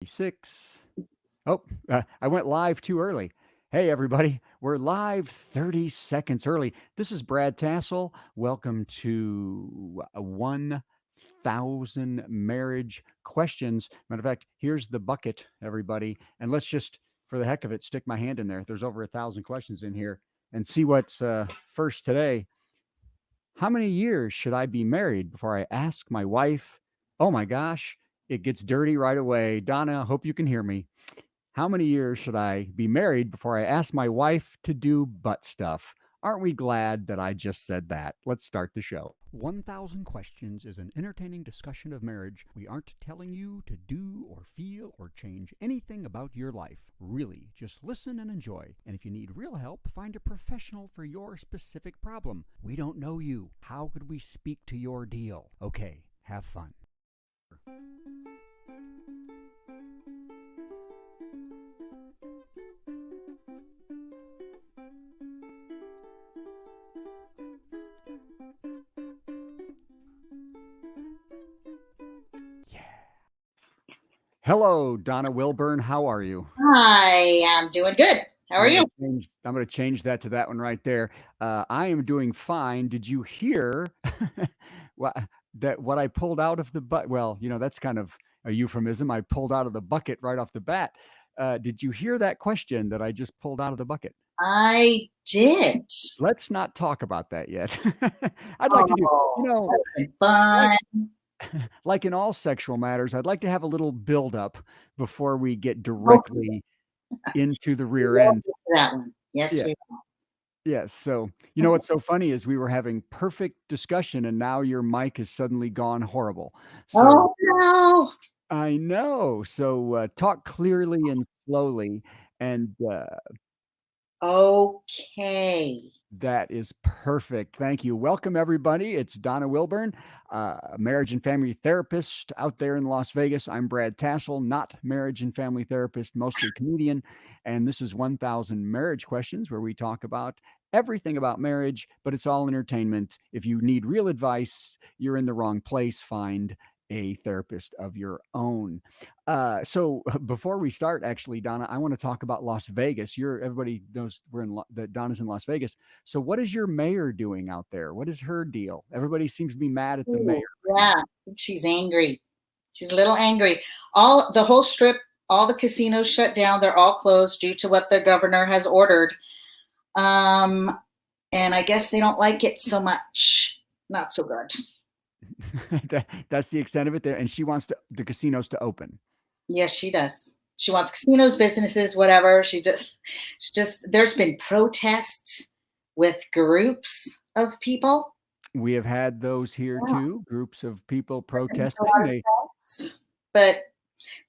Six. Oh, I went live too early. Hey, everybody, we're live 30 seconds early. This is Brad Tassell. Welcome to 1,000 marriage questions. Matter of fact, here's the bucket, everybody. And let's just, for the heck of it, stick my hand in there. There's over 1,000 questions in here and see what's first today. How many years should I be married before I ask my wife? Oh my gosh, it gets dirty right away. Donna, I hope you can hear me. How many years should I be married before I ask my wife to do butt stuff? Aren't we glad that I just said that? Let's start the show. 1,000 Questions is an entertaining discussion of marriage. We aren't telling you to do or feel or change anything about your life. Really, just listen and enjoy. And if you need real help, find a professional for your specific problem. We don't know you. How could we speak to your deal? Okay, have fun. Hello, Donna Wilburn. How are you? I am doing good. How are you? I'm going to change that to that one right there. I am doing fine. Did you hear what what I pulled out of the butt? Well, that's kind of a euphemism. I pulled out of the bucket right off the bat. Did you hear that question that I just pulled out of the bucket? I did. Let's not talk about that yet. I'd like to do, you Oh, know, that's been like fun. like in all sexual matters, I'd like to have a little buildup before we get Okay, directly into the we rear will end. get to that one. Yes, Yeah. we Yes. So, will. what's so funny is we were having perfect discussion and now your mic has suddenly gone horrible. So, Oh no. I know. So, talk clearly and slowly. And Okay. that is perfect. Thank you. Welcome, everybody. It's Donna Wilburn, a marriage and family therapist out there in Las Vegas. I'm Brad Tassell, not marriage and family therapist, mostly comedian. And this is 1,000 Marriage Questions, where we talk about everything about marriage, but it's all entertainment. If you need real advice, you're in the wrong place. Find a therapist of your own. So before we start, actually, Donna, I want to talk about Las Vegas. Everybody knows that Donna's in Las Vegas. So what is your mayor doing out there? What is her deal? Everybody seems to be mad at the mayor Ooh, right yeah, now. she's angry. She's a little angry. All the whole strip, all the casinos shut down. They're all closed due to what the governor has ordered. Um, and I guess they don't like it so much. Not so good. That's the extent of it there. And she wants the casinos to open. Yes, she does. She wants casinos, businesses, whatever. There's been protests with groups of people. We have had those here Yeah, too, groups of people it makes a protesting. lot of sense. But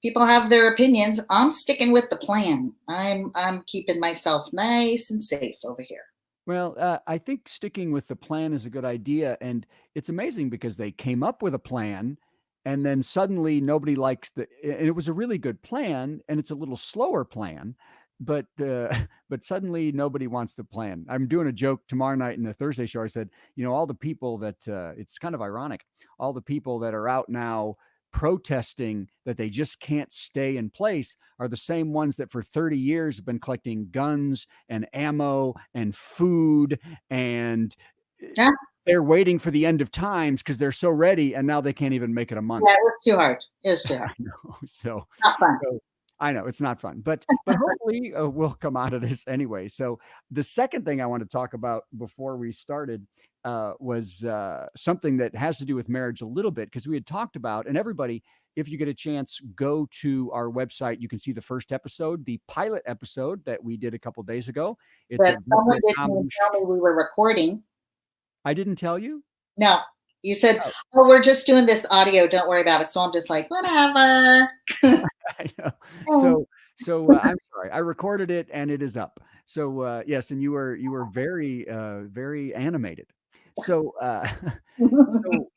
people have their opinions. I'm sticking with the plan. I'm keeping myself nice and safe over here. Well, I think sticking with the plan is a good idea. And it's amazing because they came up with a plan and then suddenly nobody likes and it was a really good plan and it's a little slower plan, but, but suddenly nobody wants the plan. I'm doing a joke tomorrow night in the Thursday show. I said, all the people that, it's kind of ironic, all the people that are out now protesting that they just can't stay in place are the same ones that for 30 years have been collecting guns and ammo and food and Yeah, they're waiting for the end of times because they're so ready and now they can't even make it a month. yeah, it was too hard. It was too hard. I know. So, Not fun. so I know it's not fun, but hopefully we'll come out of this anyway. So the second thing I want to talk about before we started was something that has to do with marriage a little bit because we had talked about, and everybody, if you get a chance, go to our website. You can see the first episode, the pilot episode that we did a couple days ago. It's But a someone virtual didn't even comedy. tell me we were recording. I didn't tell you. No, you said, Oh, "Oh, we're just doing this audio. Don't worry about it." So I'm just like, whatever. I know. Oh, So I'm sorry. I recorded it and it is up. So yes, and you were very very animated. So so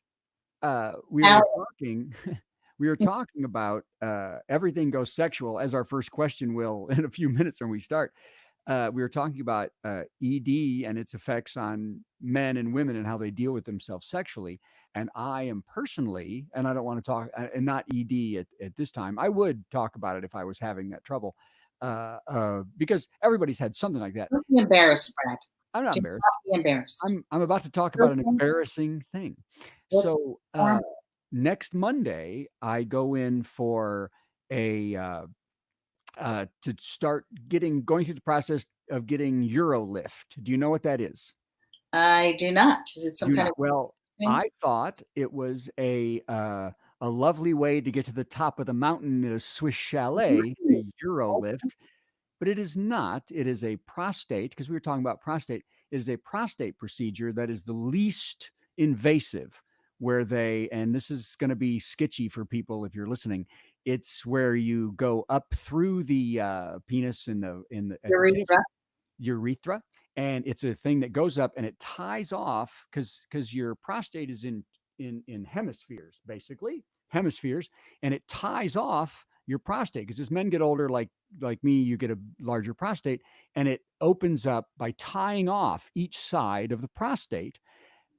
we were Al- talking we were talking about everything goes sexual as our first question will in a few minutes when we start. we were talking about ED and its effects on men and women and how they deal with themselves sexually. And I am personally, and I don't want to talk, and not ED at this time. I would talk about it if I was having that trouble, because everybody's had something like that. Don't be embarrassed, Brad. I'm not Do embarrassed. not be embarrassed. I'm about to talk about an Okay. embarrassing thing. It's So normal. next Monday, I go in for a to start going through the process of getting Eurolift. Do you know what that is? I do not. Is it some Do kind not. of Well, thing? I thought it was a lovely way to get to the top of the mountain in a Swiss chalet, a Eurolift, but it is not. It is a prostate, because we were talking about prostate. It is a prostate procedure that is the least invasive, where and this is going to be sketchy for people if you're listening. It's where you go up through the penis at the tip, Urethra. urethra, and it's a thing that goes up and it ties off because your prostate is in hemispheres, basically hemispheres, and it ties off your prostate because as men get older, like me, you get a larger prostate, and it opens up by tying off each side of the prostate.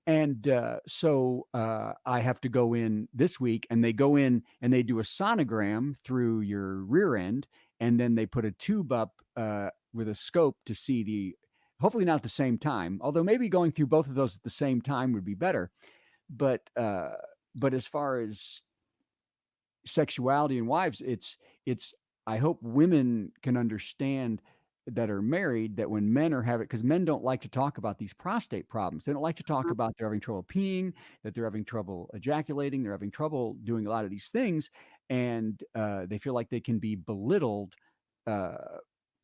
And I have to go in this week, and they go in and they do a sonogram through your rear end, and then they put a tube up with a scope to see hopefully not at the same time, although maybe going through both of those at the same time would be better. But as far as sexuality and wives, it's I hope women can understand that are married that when men are having, because men don't like to talk about these prostate problems. They don't like to talk about they're having trouble peeing, that they're having trouble ejaculating, they're having trouble doing a lot of these things, and they feel like they can be belittled uh,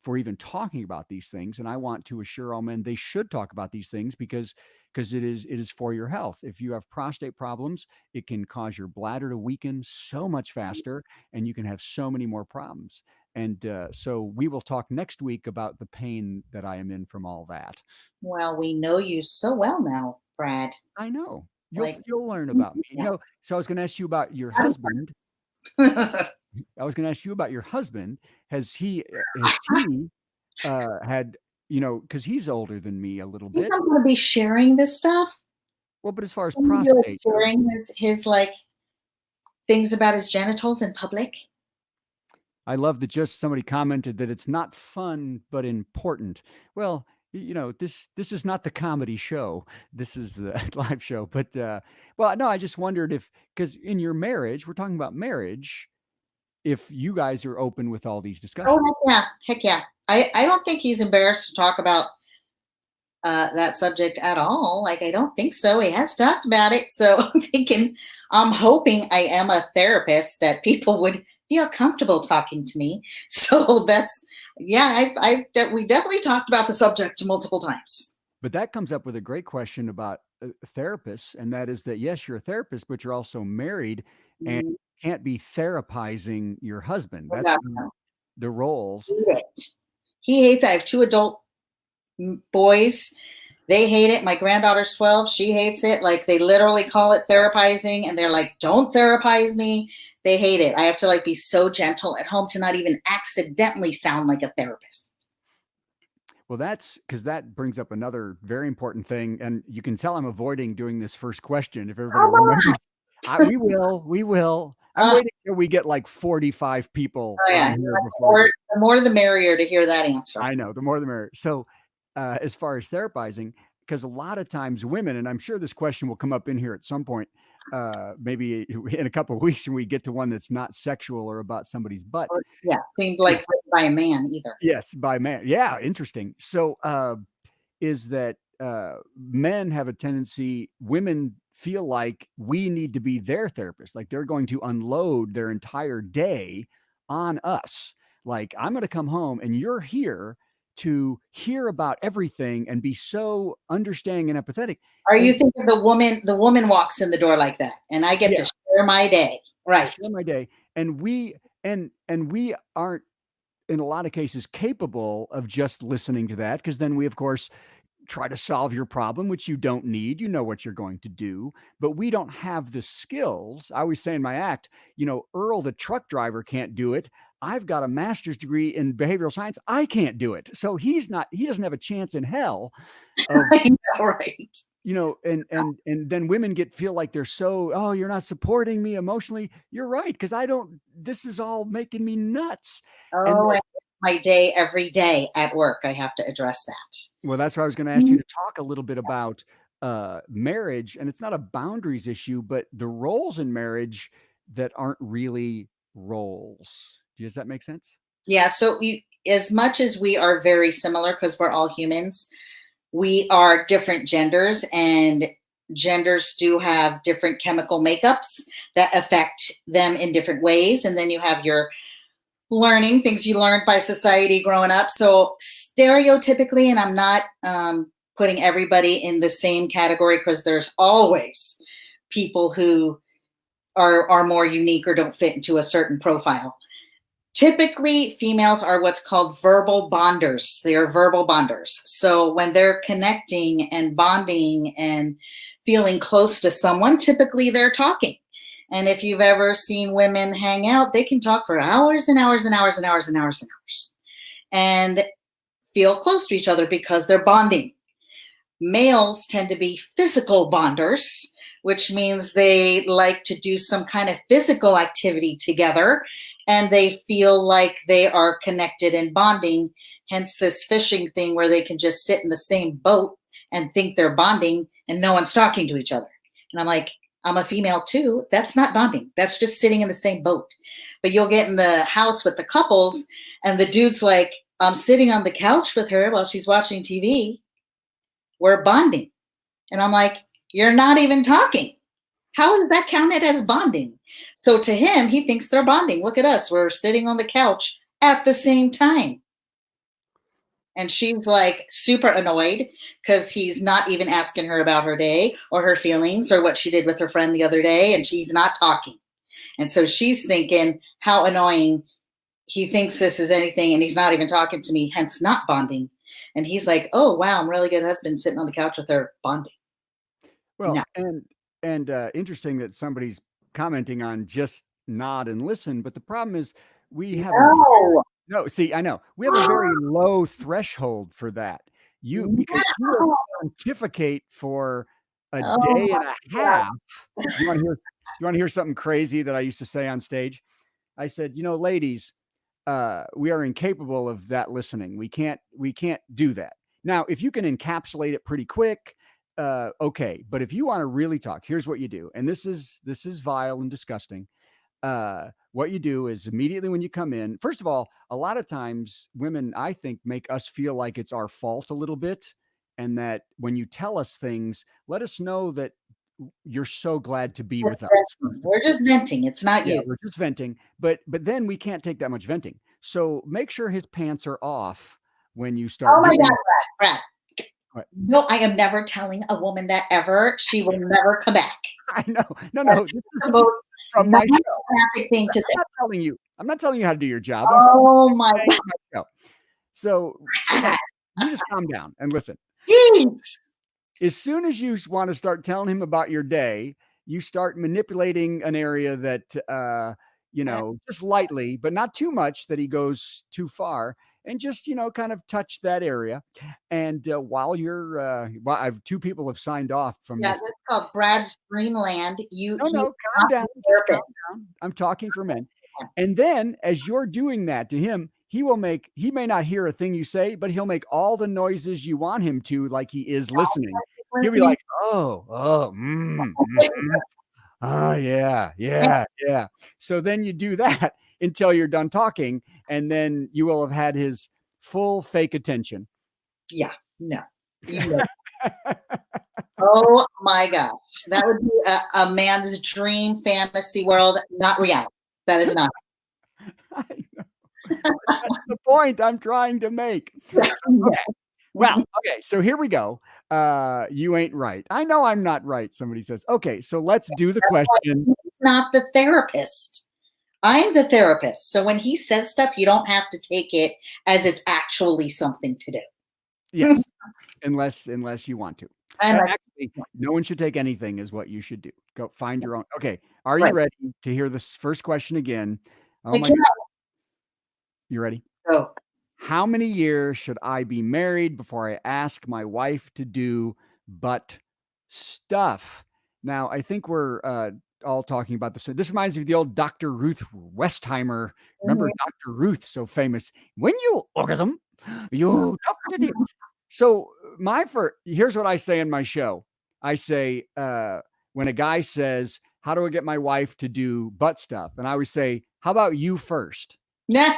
for even talking about these things. And I want to assure all men they should talk about these things because it is for your health. If you have prostate problems, it can cause your bladder to weaken so much faster, and you can have so many more problems. And so we will talk next week about the pain that I am in from all that. Well, we know you so well now, Brad. I know you'll Like, you'll learn about me. yeah. So I was going to ask you about your husband. I was going to ask you about your husband. Has he had because he's older than me a little Think bit. I'm going to be sharing this stuff? Well, but as far as I'm gonna be, like, prostate goes, sharing his like things about his genitals in public. I love that just somebody commented that it's not fun but important. Well, this is not the comedy show. This is the live show. But well, no, I just wondered if because in your marriage, we're talking about marriage, if you guys are open with all these Oh, discussions. heck yeah. I don't think he's embarrassed to talk about that subject at all. Like, I don't think so. He has talked about it. So I'm hoping I am a therapist that people would feel comfortable talking to me. So yeah, we definitely talked about the subject multiple times. But that comes up with a great question about therapists, and that is that yes, you're a therapist, but you're also married, and Mm, can't be therapizing your husband. oh, That's God, the roles. hate it. He hates it. I have two adult boys. They hate it. My granddaughter's 12. She hates it. Like, they literally call it therapizing, and they're like, don't therapize me. They hate it. I have to like be so gentle at home to not even accidentally sound like a therapist. Well, that's because that brings up another very important thing, and you can tell I'm avoiding doing this first question. If everybody Come on. remembers, we will. I'm Uh, waiting till we get like 45 people oh on yeah. here before. The more the merrier to hear that answer. I know, the more the merrier. So, as far as therapizing, because a lot of times women, and I'm sure this question will come up in here at some point, maybe in a couple of weeks, and we get to one that's not sexual or about somebody's butt. Or, yeah, seemed like written by a man either. Yes, by man. Yeah, interesting. So, is that men have a tendency, women feel like we need to be their therapist, like they're going to unload their entire day on us. Like, I'm going to come home and you're here to hear about everything and be so understanding and empathetic. Are you And thinking the woman walks in the door like that and I get to yeah, share my day? Right. share my day. And we aren't in a lot of cases capable of just listening to that because then we of course try to solve your problem, which you don't need. You know what you're going to do, but we don't have the skills. I always say in my act, Earl, the truck driver, can't do it. I've got a master's degree in behavioral science. I can't do it. So he doesn't have a chance in hell of, I know, right? and then women feel like they're so, oh, you're not supporting me emotionally. You're right, because this is all making me nuts. And Oh, and my day every day at work, I have to address that. well, that's why I was going to ask you to talk a little bit about marriage, and it's not a boundaries issue, but the roles in marriage that aren't really roles. Does that make sense? Yeah, so as much as we are very similar because we're all humans, we are different genders, and genders do have different chemical makeups that affect them in different ways. And then you have your learning things you learned by society growing up. So stereotypically, and I'm not putting everybody in the same category because there's always people who are more unique or don't fit into a certain profile. Typically, females are what's called verbal bonders. They are verbal bonders. So when they're connecting and bonding and feeling close to someone, typically they're talking. And if you've ever seen women hang out, they can talk for hours and hours and hours and hours and hours and hours and feel close to each other because they're bonding. Males tend to be physical bonders, which means they like to do some kind of physical activity together, and they feel like they are connected and bonding. Hence this fishing thing where they can just sit in the same boat and think they're bonding and no one's talking to each other. And I'm like, I'm a female too. That's not bonding. That's just sitting in the same boat. But you'll get in the house with the couples and the dude's like, I'm sitting on the couch with her while she's watching TV. We're bonding. And I'm like, you're not even talking. How is that counted as bonding? So to him, he thinks they're bonding. Look at us. We're sitting on the couch at the same time. And she's like super annoyed because he's not even asking her about her day or her feelings or what she did with her friend the other day. And she's not talking. And so she's thinking, how annoying. He thinks this is anything and he's not even talking to me, hence not bonding. And he's like, oh, wow, I'm a really good husband sitting on the couch with her bonding. Well, No. and interesting that somebody's commenting on just nod and listen, but the problem is we have No. no, see, I know. We have a very low threshold for that. Because you will pontificate for a day and a half. You want to hear something crazy that I used to say on stage? I said, ladies, we are incapable of that listening. We can't do that. Now, if you can encapsulate it pretty quick, okay. But if you want to really talk, here's what you do. And this is vile and disgusting. What you do is immediately when you come in, first of all, a lot of times women, I think, make us feel like it's our fault a little bit. And that when you tell us things, let us know that you're so glad to be with us. We're just venting. It's not you. We're just venting. But then we can't take that much venting. So make sure his pants are off when you start. Oh my God, Brad. What? No, I am never telling a woman that ever. She will never come back. I know. No. This is from my show. Thing to say. I'm not telling you how to do your job. Oh my God. So you just calm down and listen. Jeez. As soon as you want to start telling him about your day, you start manipulating an area that, just lightly, but not too much that he goes too far. And just, kind of touch that area. And while you're, two people have signed off from this. This is called Brad's Dreamland. Calm down. Just calm down. I'm talking for men. And then as you're doing that to him, he may not hear a thing you say, but he'll make all the noises you want him to, like he is listening. He'll be like, yeah. So then you do that until you're done talking, and then you will have had his full fake attention. Yeah, no. Oh my gosh. That would be a man's dream fantasy world, not reality. That is not. I know. That's the point I'm trying to make. Okay. Well, okay, so here we go. You ain't right. I know I'm not right, somebody says. Okay, so let's do the question. He's not the therapist. I'm the therapist. So when he says stuff, you don't have to take it as it's actually something to do. Yes, unless you want to. Actually, no one should take anything is what you should do. Go find your own. Okay, are you ready to hear this first question again? Oh my God. You ready? Go. How many years should I be married before I ask my wife to do butt stuff? Now, I think we're all talking about this. This reminds me of the old Dr. Ruth Westheimer. Remember Mhm. Dr. Ruth, so famous. When you orgasm, you talk to the. So here's what I say in my show. I say when a guy says, "How do I get my wife to do butt stuff?" And I always say, "How about you first?" Nah,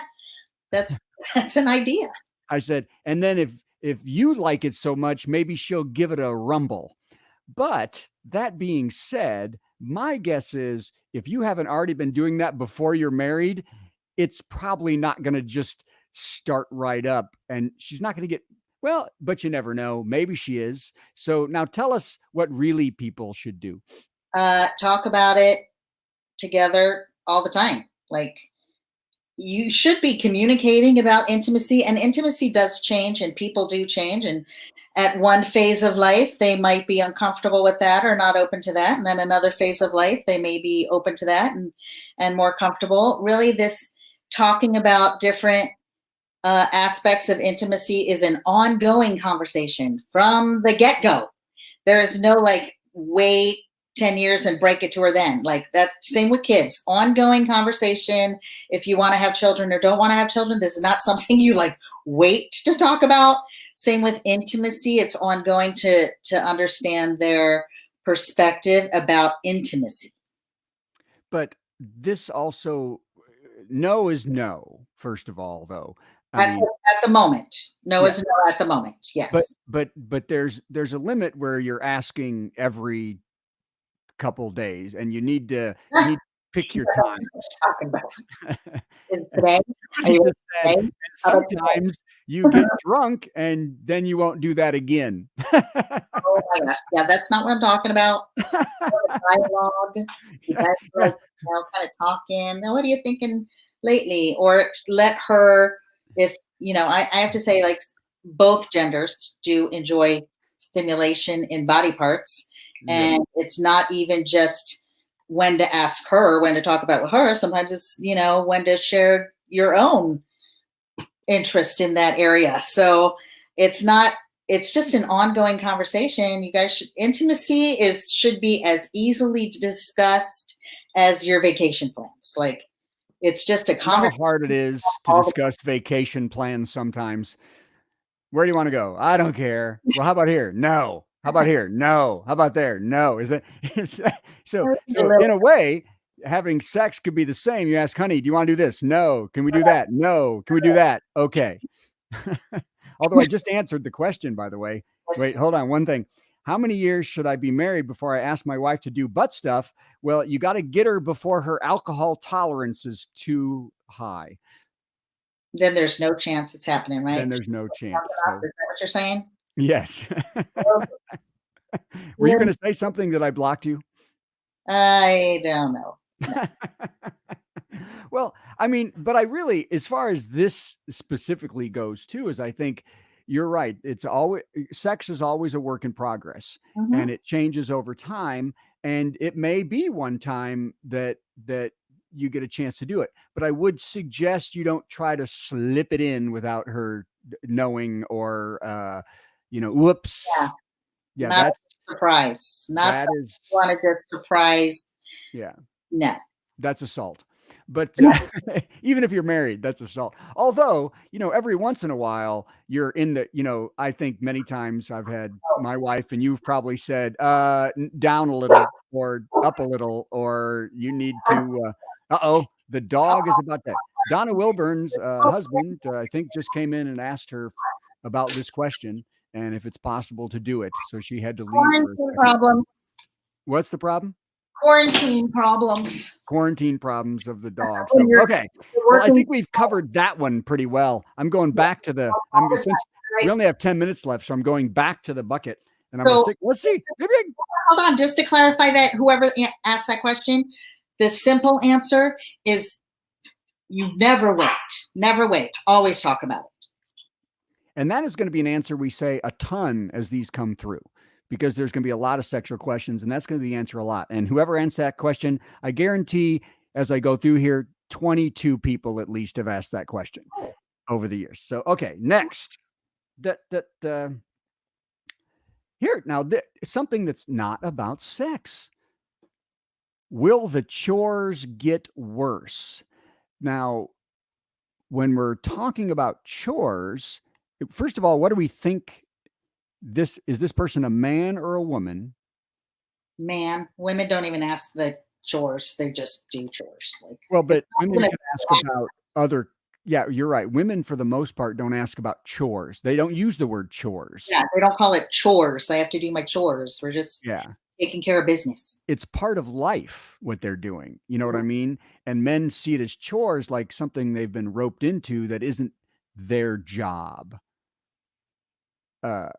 that's that's an idea. I said, and then if you like it so much, maybe she'll give it a rumble. But that being said, my guess is if you haven't already been doing that before you're married, it's probably not going to just start right up, and she's not going to get well, but you never know. Maybe she is. So now tell us what really people should do. Talk about it together all the time. Like, you should be communicating about intimacy, and intimacy does change and people do change, and at one phase of life they might be uncomfortable with that or not open to that, and then another phase of life they may be open to that and more comfortable. Really, this talking about different aspects of intimacy is an ongoing conversation from the get-go. There is no like wait 10 years and break it to her then. Like that, same with kids, ongoing conversation. If you want to have children or don't want to have children, this is not something you like wait to talk about. Same with intimacy. It's ongoing to understand their perspective about intimacy. But this also no is no, first of all, though. I At mean, the, at the moment. No yeah. is no at the moment. Yes. But there's a limit where you're asking every couple days, and you need to pick your times. Talking about is today. Are You you just said, today? and How about today? sometimes you get drunk, and then you won't do that again. Oh my gosh. Yeah, that's not what I'm talking about. Dialogue. You guys are like, kind of talking. Now, what are you thinking lately? Or let her, if, I have to say, like, both genders do enjoy stimulation in body parts. Yeah. And it's not even just when to ask her, when to talk about with her. Sometimes it's, when to share your own interest in that area. So it's just an ongoing conversation. You guys intimacy should be as easily discussed as your vacation plans. Like, it's just a You know how conversation. hard it is to discuss vacation plans sometimes. Where do you want to go? I don't care. Well, how about here? No. How about here? No. How about there? No. Is that so in a way, having sex could be the same. You ask, honey, do you want to do this? No. Can we do that? No. Can we do that? Okay. Although I just answered the question, by the way. Wait, hold on. One thing. How many years should I be married before I ask my wife to do butt stuff? Well, you got to get her before her alcohol tolerance is too high. Then there's no chance it's happening, right? Then there's no chance. So. Is that what you're saying? Yes. Were you going to say something that I blocked you? I don't know. Well, I mean, but I really, as far as this specifically goes too, is I think you're right. It's always, sex is always a work in progress, and it changes over time. And it may be one time that you get a chance to do it, but I would suggest you don't try to slip it in without her knowing, or whoops. Yeah, that's a surprise. Not something you want to just surprise. Yeah. No. That's assault. But even if you're married, that's assault. Although, every once in a while you're in the, I think many times I've had my wife, and you've probably said, down a little or up a little, or you need to, the dog is about that. Donna Wilburn's husband, I think, just came in and asked her about this question and if it's possible to do it. So she had to leave. Quarantine problems. What's the problem? Quarantine problems. Quarantine problems of the dog. So, okay. Well, I think we've covered that one pretty well. I'm going back to since we only have 10 minutes left, so I'm going back to the bucket. And I'm going to let's see. Hold on, just to clarify that, whoever asked that question, the simple answer is you never wait. Never wait. Always talk about it. And that is going to be an answer we say a ton as these come through, because there's going to be a lot of sexual questions, and that's going to be the answer a lot. And whoever answers that question, I guarantee as I go through here, 22 people at least have asked that question over the years. So, okay, next. Here, now, something that's not about sex. Will the chores get worse? Now, when we're talking about chores, first of all, what do we think? Is this person a man or a woman? Man, women don't even ask the chores; they just do chores. Like, Well, but women women can ask about other. Yeah, you're right. Women, for the most part, don't ask about chores. They don't use the word chores. yeah, they don't call it chores. I have to do my chores. We're just Yeah. taking care of business. It's part of life what they're doing. You know what I mean? And men see it as chores, like something they've been roped into that isn't their job.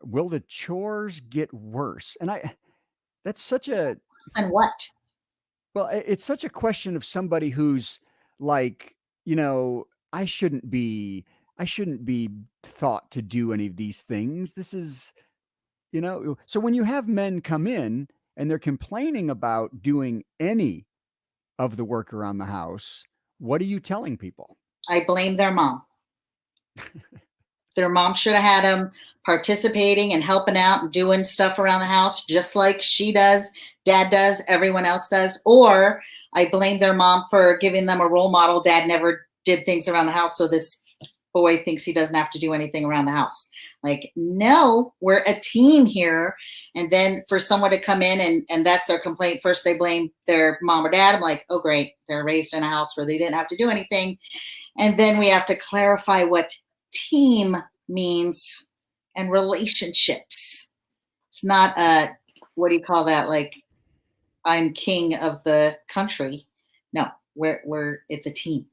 Will the chores get worse? And that's such a, And what? well, it's such a question of somebody who's like, I shouldn't be thought to do any of these things. This is, so when you have men come in and they're complaining about doing any of the work around the house, what are you telling people? I blame their mom. Their mom should have had them participating and helping out and doing stuff around the house, just like she does, dad does, everyone else does. Or I blame their mom for giving them a role model. Dad never did things around the house, so this boy thinks he doesn't have to do anything around the house. Like, no, we're a team here. And then for someone to come in and that's their complaint, first they blame their mom or dad. I'm like, oh, great, they're raised in a house where they didn't have to do anything. And then we have to clarify what team means and relationships. It's not what do you call that? Like, I'm king of the country. No, it's a team.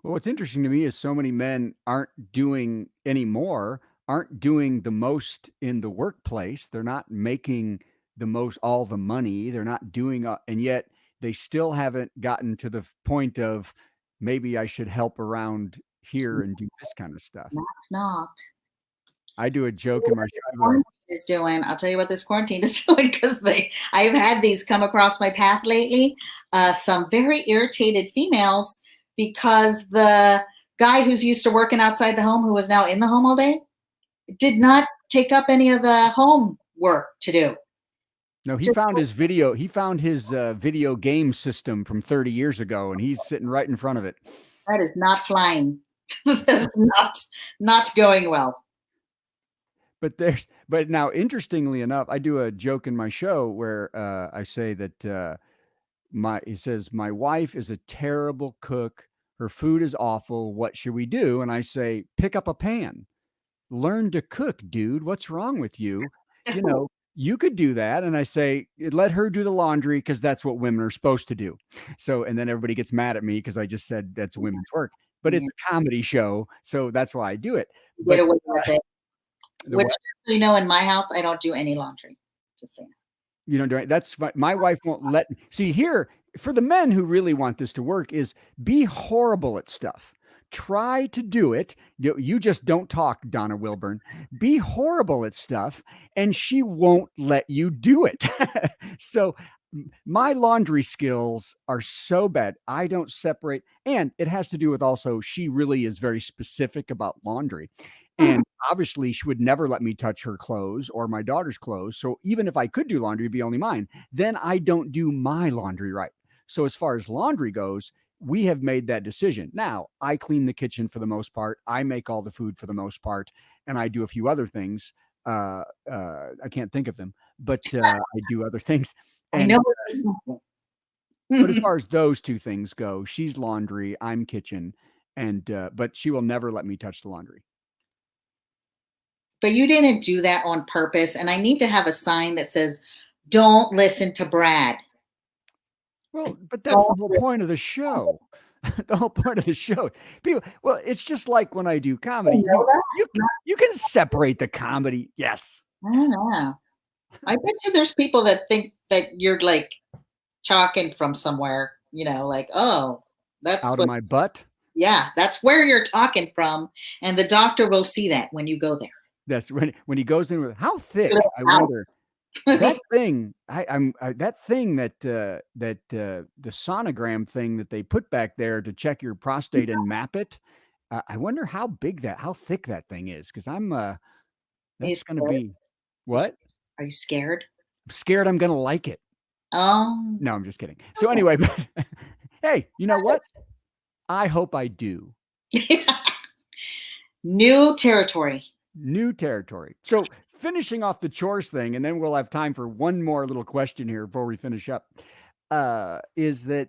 Well, what's interesting to me is so many men aren't doing the most in the workplace. They're not making all the money. They're not doing, and yet they still haven't gotten to the point of maybe I should help around here and do this kind of stuff. Knock. I do a joke in my show. Quarantine is doing. I'll tell you what this quarantine is doing, because I've had these come across my path lately. Some very irritated females because the guy who's used to working outside the home, who is now in the home all day, did not take up any of the home work to do. No, he found his video game system from 30 years ago, and he's sitting right in front of it. That is not flying. That's not going well. But now, interestingly enough, I do a joke in my show where I say that he says, my wife is a terrible cook. Her food is awful. What should we do? And I say, pick up a pan. Learn to cook, dude. What's wrong with you? You could do that. And I say, let her do the laundry, because that's what women are supposed to do. So, and then everybody gets mad at me because I just said that's women's work. But it's a comedy show, so that's why I do it. Get away with it. Which, in my house, I don't do any laundry. Just saying. You don't do it. That's my wife won't let me. See, here, for the men who really want this to work, is be horrible at stuff. Try to do it. You just don't talk, Donna Wilburn. Be horrible at stuff, and she won't let you do it. So my laundry skills are so bad. I don't separate. And it has to do with also, she really is very specific about laundry. And obviously she would never let me touch her clothes or my daughter's clothes. So even if I could do laundry, it'd be only mine. Then I don't do my laundry right. So as far as laundry goes, we have made that decision. Now, I clean the kitchen for the most part. I make all the food for the most part. And I do a few other things. I can't think of them, but I do other things. And, I know. But as far as those two things go, she's laundry, I'm kitchen. And but she will never let me touch the laundry. But you didn't do that on purpose. And I need to have a sign that says, don't listen to Brad. Well, but that's the whole point of the show. The whole point of the show. People, well, it's just like when I do comedy. You can separate the comedy. Yes. I don't know. I bet you there's people that think that you're like talking from somewhere, like, oh, that's out of my butt. Yeah, that's where you're talking from. And the doctor will see that when you go there. That's when he goes in with, how thick? I wonder. That thing, that thing the sonogram thing that they put back there to check your prostate and map it. I wonder how thick that thing is, because Are you that's going to scared? be what? Are you scared? I'm scared I'm going to like it. Oh, No, I'm just kidding. So anyway, but hey, you know what? I hope I do. new territory. New territory. So finishing off the chores thing, and then we'll have time for one more little question here before we finish up. Is that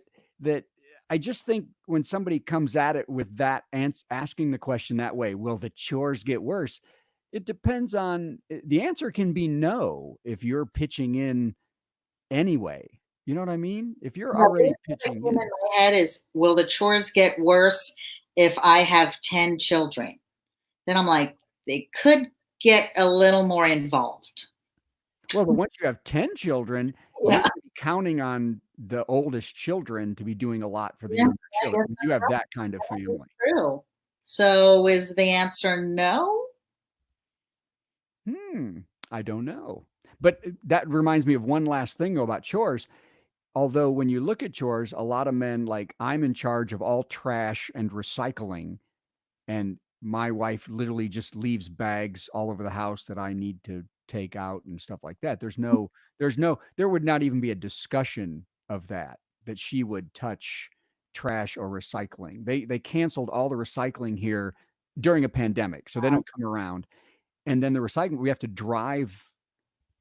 I just think when somebody comes at it with that asking the question that way, will the chores get worse? It depends on the answer can be no if you're pitching in anyway. You know what I mean? If you're Now, already the thing pitching in in, my head is, will the chores get worse if I have 10 children? Then I'm like, they could get a little more involved. well, but once you have 10 children, you're Yeah, gonna be counting on the oldest children to be doing a lot for the yeah, younger I guess children. You have that kind of that's family. true. So is the answer no? I don't know. But that reminds me of one last thing though about chores. Although when you look at chores, a lot of men like I'm in charge of all trash and recycling, and my wife literally just leaves bags all over the house that I need to take out and stuff like that. There would not even be a discussion of that she would touch trash or recycling. They canceled all the recycling here during a pandemic, so they don't come around. And then the recycling, we have to drive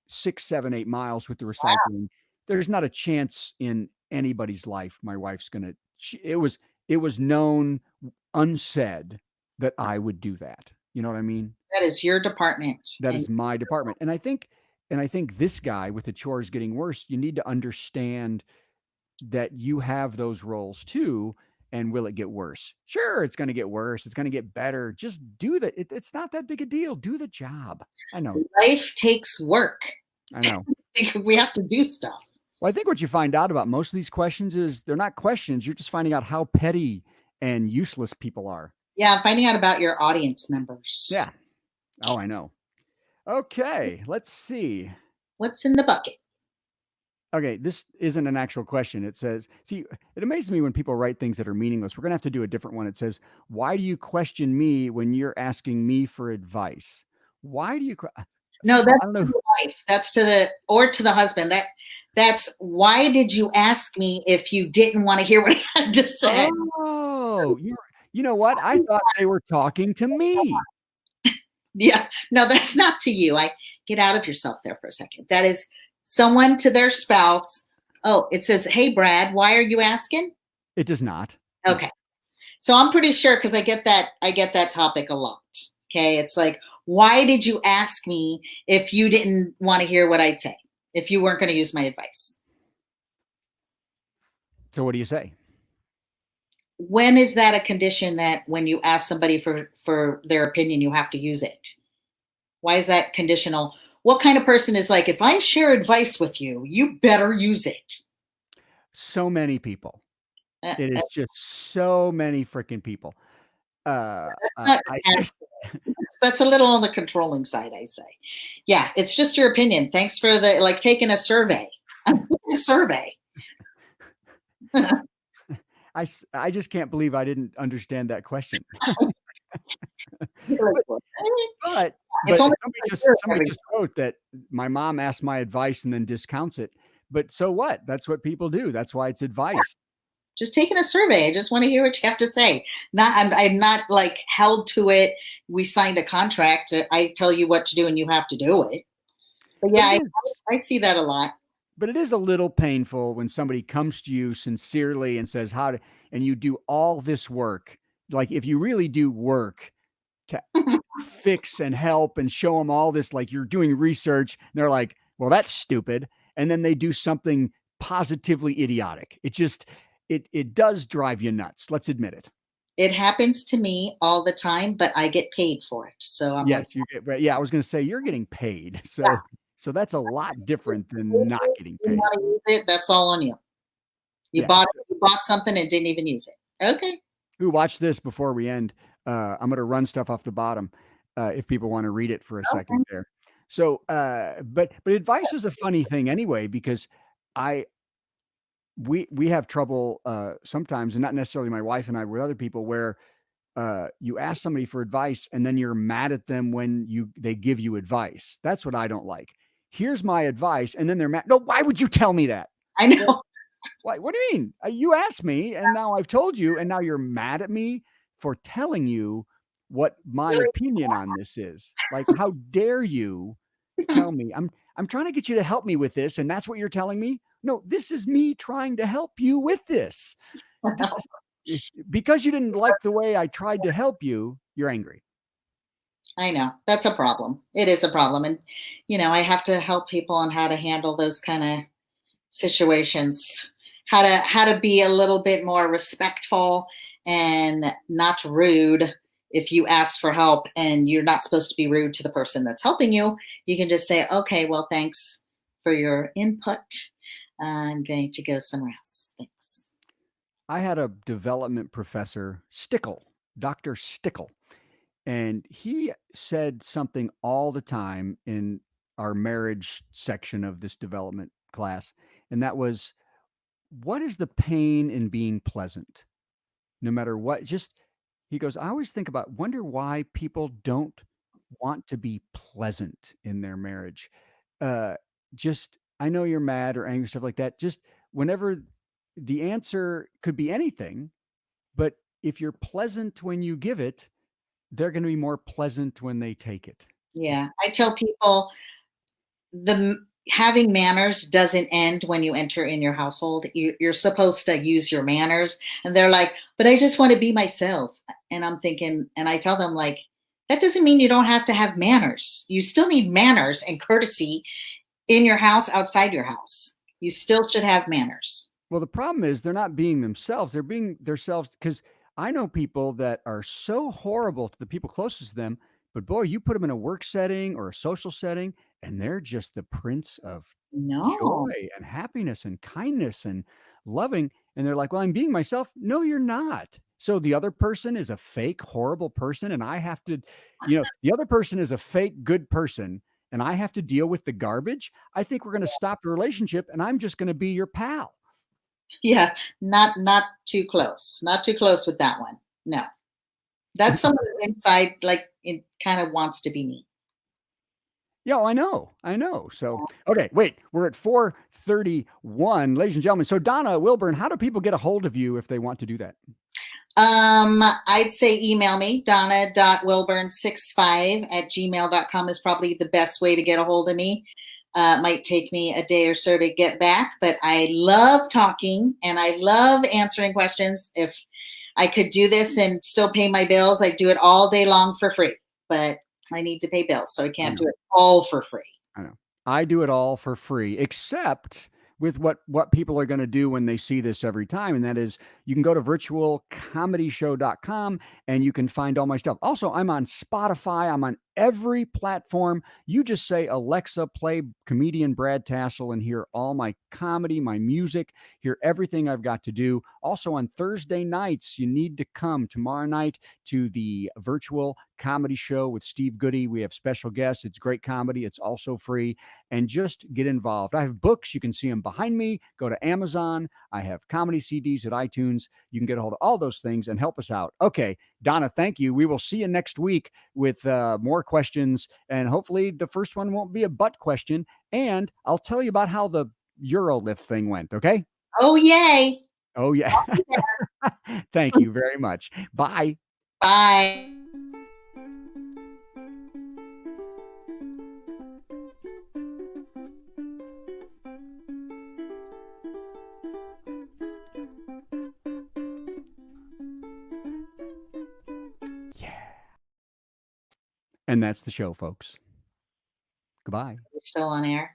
6, 7, 8 miles with the recycling. There's not a chance in anybody's life my wife's gonna. It was known unsaid that I would do that. You know what I mean? That is your department. That And is my department. And I think this guy with the chores getting worse, you need to understand that you have those roles too. And will it get worse? Sure, it's going to get worse. It's going to get better. Just do that. It's not that big a deal. Do the job. I know. life takes work. I know. We have to do stuff. Well, I think what you find out about most of these questions is they're not questions. You're just finding out how petty and useless people are. Yeah, finding out about your audience members. Yeah. Oh, I know. Okay, let's see. What's in the bucket? Okay, this isn't an actual question. It says, see, it amazes me when people write things that are meaningless. We're going to have to do a different one. It says, why do you question me when you're asking me for advice? Why do you? No, I that's don't to know. the wife. That's to the husband. That's why did you ask me if you didn't want to hear what I had to say? Oh, you know what? I thought they were talking to me. Yeah, no, that's not to you. I get out of yourself there for a second. That is someone to their spouse. Oh, it says, "Hey, Brad, why are you asking?" It does not. No. Okay, so I'm pretty sure because I get that topic a lot. Okay, it's like, why did you ask me if you didn't want to hear what I'd say? If you weren't going to use my advice? So what do you say? When is that a condition that when you ask somebody for their opinion, you have to use it? Why is that conditional? What kind of person is like, if I share advice with you, you better use it? So many people. Uh, It is just so many freaking people. not- I that's a little on the controlling side, I say. Yeah, it's just your opinion. Thanks for the like taking a survey. A survey. I just can't believe I didn't understand that question. But It's only somebody just wrote that my mom asked my advice and then discounts it. But so what? That's what people do. That's why it's advice. just taking a survey. I just want to hear what you have to say. I'm not like held to it. We signed a contract. I tell you what to do and you have to do it. But yeah, I see that a lot. But it is a little painful when somebody comes to you sincerely and says, and you do all this work. Like if you really do work to fix and help and show them all this, like you're doing research, and they're like, well, that's stupid. And then they do something positively idiotic. It does drive you nuts. Let's admit it. It happens to me all the time, but I get paid for it. So I'm Yes, like, yeah, I was going to say you're getting paid. So that's a lot different than not getting you paid. want to use it, that's all on you. You bought something and didn't even use it. Okay. Who watch this before we end? I'm going to run stuff off the bottom if people want to read it for a second there. So, but advice is a funny thing anyway, because I we have trouble sometimes, and not necessarily my wife and I, with other people, where you ask somebody for advice and then you're mad at them when they give you advice. That's what I don't like. Here's my advice, and then they're mad. No, why would you tell me that? I Well, know. why? What do you mean? You asked me, and now I've told you, and now you're mad at me for telling you what my opinion on this is. Like, how dare you tell me? I'm trying to get you to help me with this, and that's what you're telling me? No, this is me trying to help you with this. This is because you didn't like the way I tried to help you, you're angry. I know. That's a problem. It is a problem. And, I have to help people on how to handle those kind of situations, how to be a little bit more respectful and not rude. If you ask for help and you're not supposed to be rude to the person that's helping you, you can just say, okay, well, thanks for your input. I'm going to go somewhere else. Thanks. I had a development professor, Stickle, Dr. Stickle, and he said something all the time in our marriage section of this development class, and that was, what is the pain in being pleasant? No matter what, just he goes, I always wonder why people don't want to be pleasant in their marriage. Uh, just, I know you're mad or angry, stuff like that. Just whenever the answer could be anything, but if you're pleasant when you give it, they're going to be more pleasant when they take it. Yeah. I tell people having manners doesn't end when you enter in your household. You're supposed to use your manners, and they're like, but I just want to be myself. And I'm thinking, and I tell them, like, that doesn't mean you don't have to have manners. You still need manners and courtesy in your house, outside your house. You still should have manners. Well, the problem is they're not being themselves. They're being themselves, because I know people that are so horrible to the people closest to them, but boy, you put them in a work setting or a social setting, and they're just the prince of No. joy and happiness and kindness and loving. And they're like, well, I'm being myself. No, you're not. So the other person is a fake, horrible person. And I have to, the other person is a fake, good person. And I have to deal with the garbage. I think we're going to stop the relationship, and I'm just going to be your pal. Yeah, not too close. Not too close with that one. No. That's someone inside, like, it kind of wants to be me. Yeah, I know. So, okay, wait, we're at 4:31, ladies and gentlemen. So, Donna, Wilburn, how do people get a hold of you if they want to do that? I'd say email me, donna.wilburn65@gmail.com is probably the best way to get a hold of me. Might take me a day or so to get back, but I love talking and I love answering questions. If I could do this and still pay my bills, I'd do it all day long for free, but I need to pay bills, so I can't do it all for free. I know. I do it all for free, except with what people are going to do when they see this every time, and that is you can go to virtualcomedyshow.com and you can find all my stuff. Also, I'm on Spotify. I'm on every platform. You just say, Alexa, play comedian Brad Tassell, and hear all my comedy, my music, hear everything I've got to do. Also, on Thursday nights, you need to come tomorrow night to the virtual comedy show with Steve Goody. We have special guests. It's great comedy. It's also free. And just get involved. I have books. You can see them behind me. Go to Amazon. I have comedy CDs at iTunes. You can get a hold of all those things and help us out. Okay, Donna, thank you. We will see you next week with more questions. And hopefully the first one won't be a butt question. And I'll tell you about how the Eurolift thing went. Okay. Oh, yay. Oh, yeah. Thank you very much. Bye. Bye. And that's the show, folks. Goodbye. We're still on air.